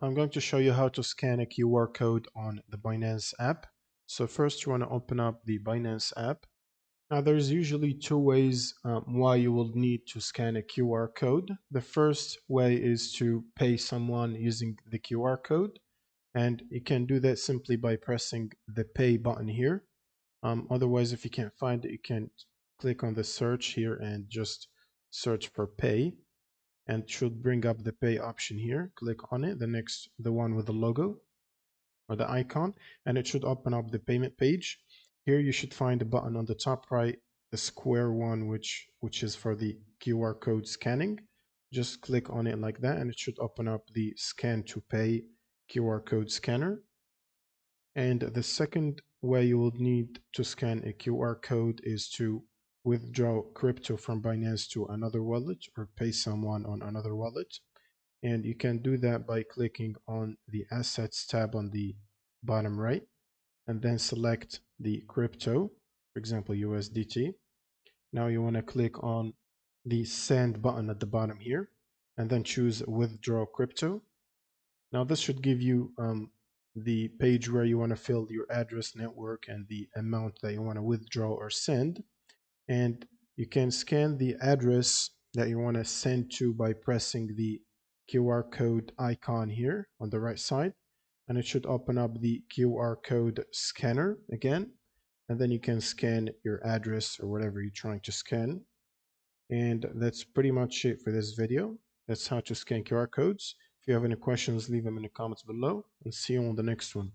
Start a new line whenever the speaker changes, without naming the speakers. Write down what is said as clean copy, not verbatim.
I'm going to show you how to scan a QR code on the Binance app. So first you want to open up the Binance app. Now there's usually two ways why you will need to scan a QR code. The first way is to pay someone using the QR code, and you can do that simply by pressing the pay button here. Otherwise, if you can't find it, you can click on the search here and just search for pay, and should bring up the pay option here. Click on it, the one with the logo or the icon, and it should open up the payment page. Here you should find a button on the top right, the square one, which is for the QR code scanning. Just click on it like that, and it should open up the scan to pay QR code scanner. And the second way you will need to scan a QR code is to withdraw crypto from Binance to another wallet or pay someone on another wallet. And you can do that by clicking on the Assets tab on the bottom right, and then select the crypto, for example, USDT. Now you want to click on the Send button at the bottom here, and then choose Withdraw Crypto. Now this should give you the page where you want to fill your address, network, and the amount that you want to withdraw or send. And you can scan the address that you want to send to by pressing the QR code icon here on the right side, and it should open up the QR code scanner again, and then you can scan your address or whatever you're trying to scan. And that's pretty much it for this video. That's how to scan QR codes. If you have any questions, leave them in the comments below, and see you on the next one.